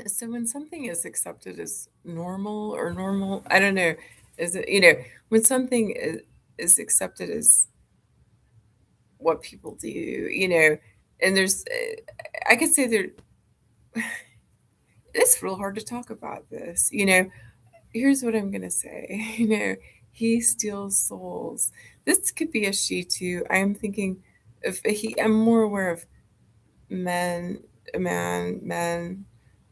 So when something is accepted as normal or normal, I don't know, is it, when something is accepted as what people do, and I could say there, it's real hard to talk about this, here's what I'm gonna say. He steals souls. This could be a she too. I am thinking of I'm more aware of men, men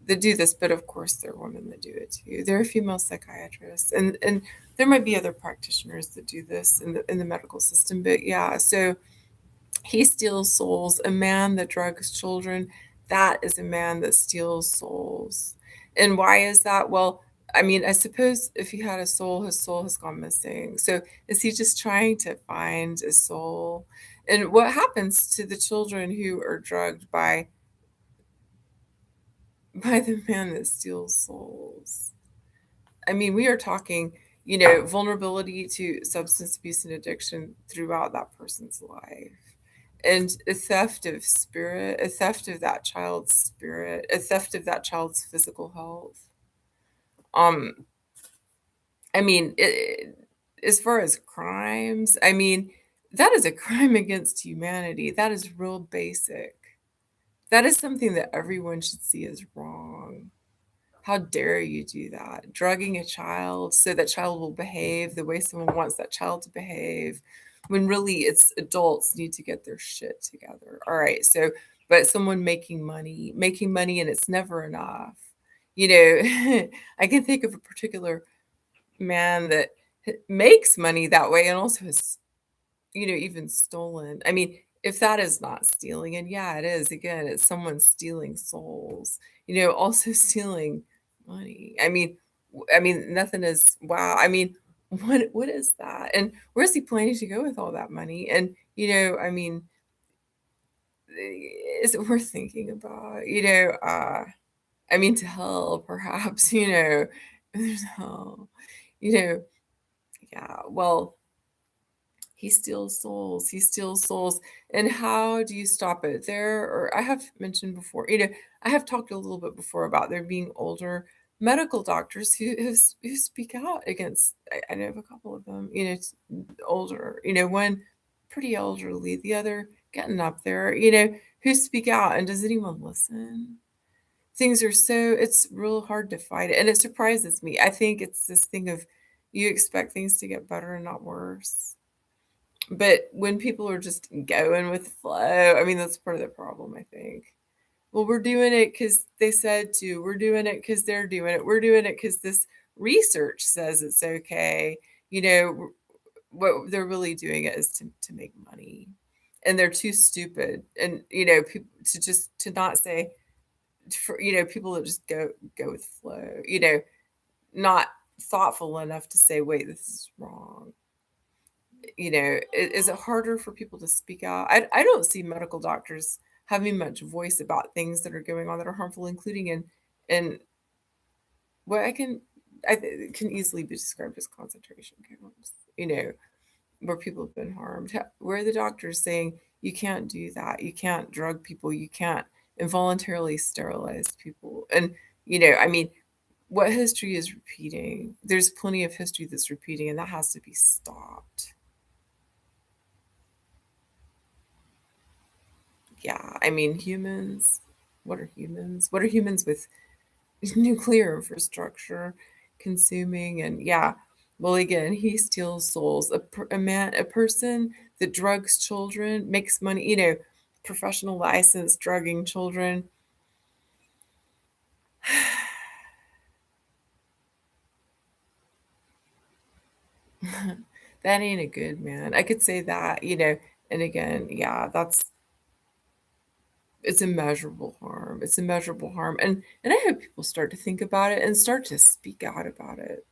that do this, but of course there are women that do it too. There are female psychiatrists, and there might be other practitioners that do this in the medical system. But yeah, so he steals souls. A man that drugs children, that is a man that steals souls. And why is that? Well, I mean, I suppose if he had a soul, his soul has gone missing. So is he just trying to find a soul? And what happens to the children who are drugged by the man that steals souls? I mean, we are talking, vulnerability to substance abuse and addiction throughout that person's life. And a theft of spirit, a theft of that child's spirit, a theft of that child's physical health. Um, I mean, as far as crimes, I mean, that is a crime against humanity. That is real basic. That is something that everyone should see as wrong. How dare you do that? Drugging a child so that child will behave the way someone wants that child to behave, when really it's adults need to get their shit together. All right, so but someone making money, and it's never enough. I can think of a particular man that makes money that way and also has, even stolen. I mean, if that is not stealing, and yeah, it is. Again, it's someone stealing souls. Also stealing money. I mean, nothing is wow. I mean, what is that? And where's he planning to go with all that money? And I mean, is it worth thinking about? I mean, to hell, perhaps. There's hell. You know, yeah. Well, he steals souls. He steals souls. And how do you stop it? Or I have mentioned before, I have talked a little bit before about there being older medical doctors who speak out against, I know of a couple of them, older, one pretty elderly, the other getting up there, who speak out. And does anyone listen? Things are it's real hard to fight it. And it surprises me. I think it's this thing of you expect things to get better and not worse. But when people are just going with the flow, I mean, that's part of the problem, I think. Well, we're doing it because they said to. We're doing it because they're doing it. We're doing it because this research says it's okay. What they're really doing it is to make money. And they're too stupid. And, people to not say, people that just go with flow, not thoughtful enough to say, wait, this is wrong. Is it harder for people to speak out? I don't see medical doctors having much voice about things that are going on that are harmful, including in what can easily be described as concentration camps, where people have been harmed. Where are the doctors saying you can't do that? You can't drug people. You can't involuntarily sterilize people. And, I mean, what history is repeating? There's plenty of history that's repeating, and that has to be stopped. Yeah, I mean, humans, what are humans? What are humans with nuclear infrastructure consuming? And yeah, well, again, he steals souls. A person that drugs children, makes money, professional license drugging children. That ain't a good man. I could say that, and again, yeah, it's immeasurable harm. It's immeasurable harm. And I hope people start to think about it and start to speak out about it.